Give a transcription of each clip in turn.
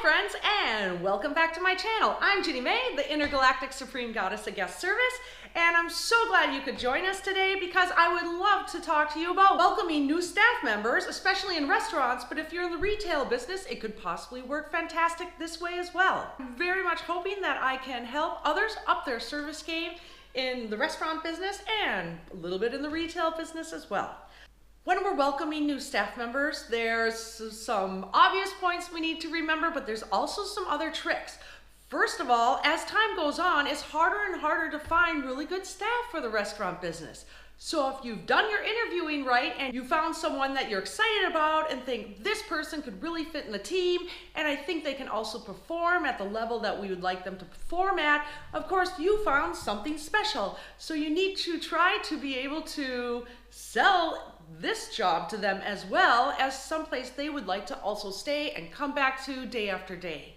friends, and welcome back to my channel. I'm Ginny May, the Intergalactic Supreme Goddess of Guest Service, and I'm so glad you could join us today because I would love to talk to you about welcoming new staff members, especially in restaurants, but if you're in the retail business, it could possibly work fantastic this way as well. I'm very much hoping that I can help others up their service game in the restaurant business and a little bit in the retail business as well. When we're welcoming new staff members, there's some obvious points we need to remember, but there's also some other tricks. First of all, as time goes on, it's harder and harder to find really good staff for the restaurant business. So if you've done your interviewing right and you found someone that you're excited about and think this person could really fit in the team, and I think they can also perform at the level that we would like them to perform at, of course you found something special. So you need to try to be able to sell this job to them as well as someplace they would like to also stay and come back to day after day.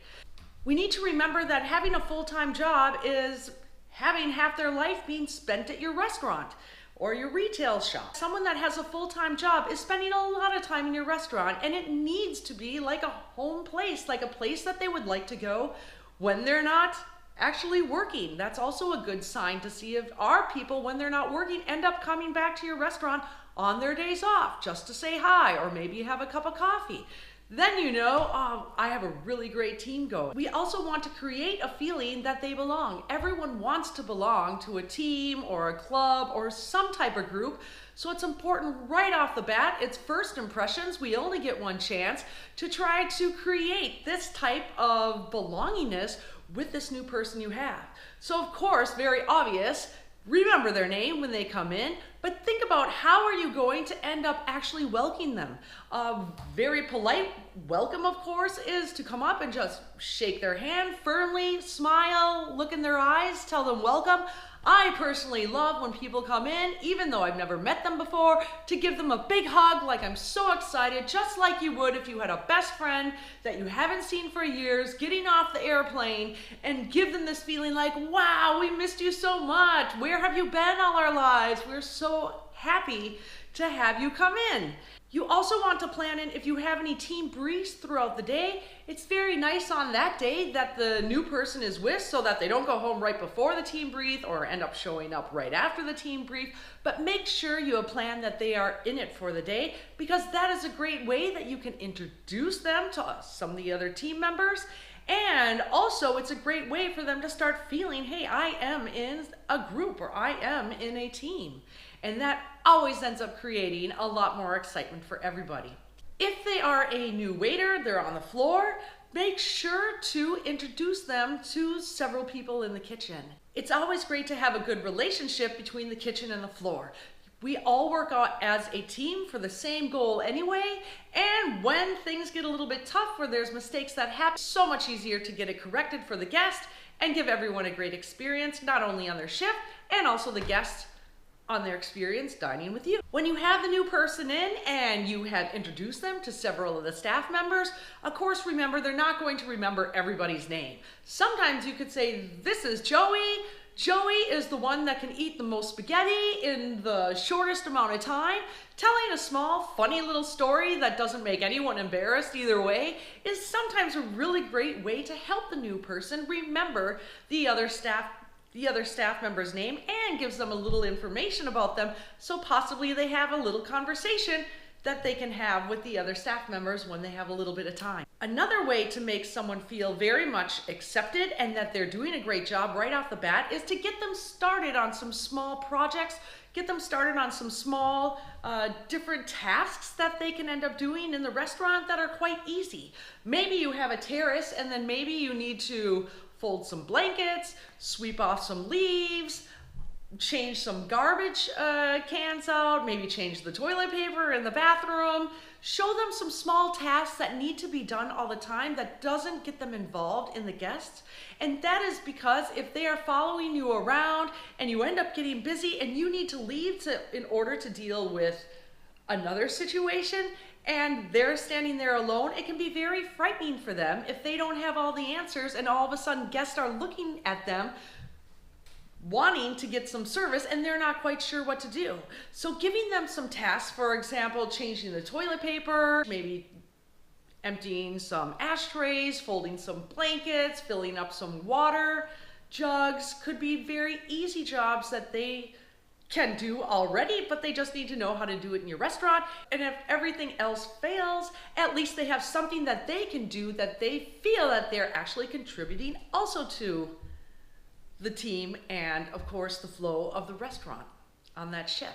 We need to remember that having a full-time job is having half their life being spent at your restaurant or your retail shop. Someone that has a full-time job is spending a lot of time in your restaurant, and it needs to be like a home place, like a place that they would like to go when they're not actually working. That's also a good sign to see if our people, when they're not working, end up coming back to your restaurant on their days off just to say hi or maybe have a cup of coffee. Then you know, oh, I have a really great team going. We also want to create a feeling that they belong. Everyone wants to belong to a team or a club or some type of group. So it's important right off the bat, it's first impressions. We only get one chance to try to create this type of belongingness with this new person you have. So of course, very obvious, remember their name when they come in, but think about how are you going to end up actually welcoming them. A very polite welcome, of course, is to come up and just shake their hand firmly, smile, look in their eyes, tell them welcome. I personally love when people come in, even though I've never met them before, to give them a big hug like I'm so excited, just like you would if you had a best friend that you haven't seen for years, getting off the airplane, and give them this feeling like, wow, we missed you so much. Where have you been all our lives? We're so happy to have you come in. You also want to plan in if you have any team briefs throughout the day. It's very nice on that day that the new person is with so that they don't go home right before the team brief or end up showing up right after the team brief. But make sure you have planned that they are in it for the day, because that is a great way that you can introduce them to some of the other team members. And also it's a great way for them to start feeling, hey, I am in a group or I am in a team. And that always ends up creating a lot more excitement for everybody. If they are a new waiter, they're on the floor, make sure to introduce them to several people in the kitchen. It's always great to have a good relationship between the kitchen and the floor. We all work out as a team for the same goal anyway, and when things get a little bit tough or there's mistakes that happen, it's so much easier to get it corrected for the guest and give everyone a great experience, not only on their shift and also the guests on their experience dining with you. When you have the new person in and you have introduced them to several of the staff members, of course, remember, they're not going to remember everybody's name. Sometimes you could say, this is Joey. Joey is the one that can eat the most spaghetti in the shortest amount of time. Telling a small, funny little story that doesn't make anyone embarrassed either way is sometimes a really great way to help the new person remember the other staff member's name and gives them a little information about them, so possibly they have a little conversation that they can have with the other staff members when they have a little bit of time. Another way to make someone feel very much accepted and that they're doing a great job right off the bat is to get them started on some small projects, get them started on some small different tasks that they can end up doing in the restaurant that are quite easy. Maybe you have a terrace and then maybe you need to fold some blankets, sweep off some leaves, change some garbage cans out, maybe change the toilet paper in the bathroom. Show them some small tasks that need to be done all the time that doesn't get them involved in the guests. And that is because if they are following you around and you end up getting busy and you need to leave in order to deal with another situation, and they're standing there alone, it can be very frightening for them if they don't have all the answers and all of a sudden guests are looking at them wanting to get some service and they're not quite sure what to do. So giving them some tasks, for example, changing the toilet paper, maybe emptying some ashtrays, folding some blankets, filling up some water jugs. Could be very easy jobs that they can do already, but they just need to know how to do it in your restaurant. And if everything else fails, at least they have something that they can do that they feel that they're actually contributing also to the team and of course the flow of the restaurant on that shift.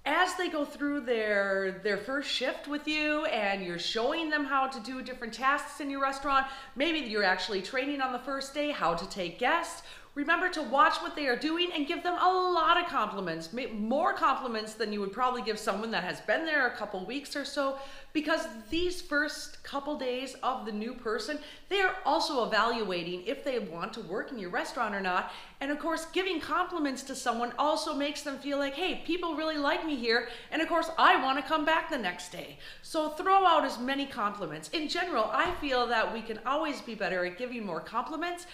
As they go through their first shift with you and you're showing them how to do different tasks in your restaurant, maybe you're actually training on the first day how to take guests, remember to watch what they are doing and give them a lot of compliments, more compliments than you would probably give someone that has been there a couple weeks or so, because these first couple days of the new person, they are also evaluating if they want to work in your restaurant or not. And of course, giving compliments to someone also makes them feel like, hey, people really like me here, and of course, I want to come back the next day. So throw out as many compliments. In general, I feel that we can always be better at giving more compliments.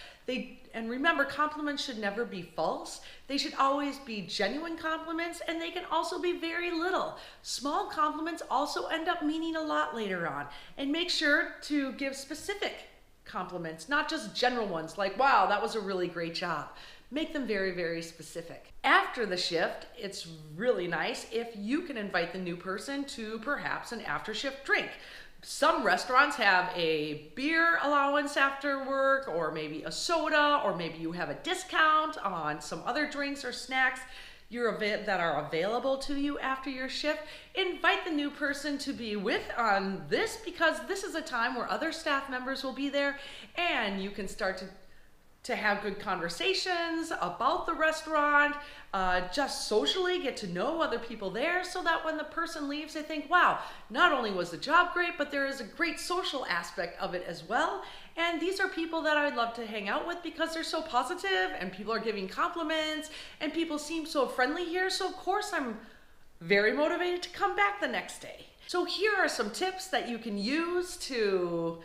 And remember, compliments should never be false. They should always be genuine compliments, and they can also be very little. Small compliments also end up meaning a lot later on. And make sure to give specific compliments, not just general ones like, wow, that was a really great job. Make them very, very specific. After the shift, it's really nice if you can invite the new person to perhaps an after shift drink. Some restaurants have a beer allowance after work, or maybe a soda, or maybe you have a discount on some other drinks or snacks that are available to you after your shift. Invite the new person to be with on this, because this is a time where other staff members will be there and you can start to have good conversations about the restaurant, just socially get to know other people there, so that when the person leaves, they think, wow, not only was the job great, but there is a great social aspect of it as well. And these are people that I'd love to hang out with because they're so positive and people are giving compliments and people seem so friendly here. So of course I'm very motivated to come back the next day. So here are some tips that you can use to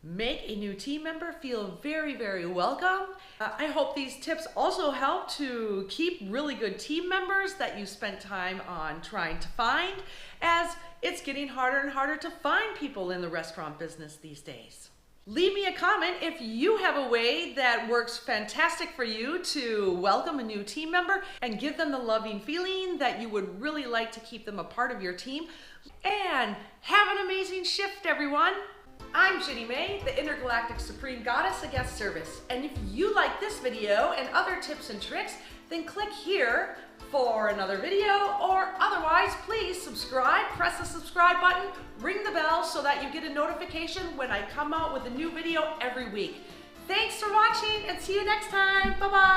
make a new team member feel very, very welcome. I hope these tips also help to keep really good team members that you spent time on trying to find, as it's getting harder and harder to find people in the restaurant business these days. Leave me a comment if you have a way that works fantastic for you to welcome a new team member and give them the loving feeling that you would really like to keep them a part of your team. And have an amazing shift, everyone. I'm Ginny May, the Intergalactic Supreme Goddess of Guest Service. And if you like this video and other tips and tricks, then click here for another video, or otherwise, please subscribe, press the subscribe button, ring the bell so that you get a notification when I come out with a new video every week. Thanks for watching and see you next time. Bye-bye.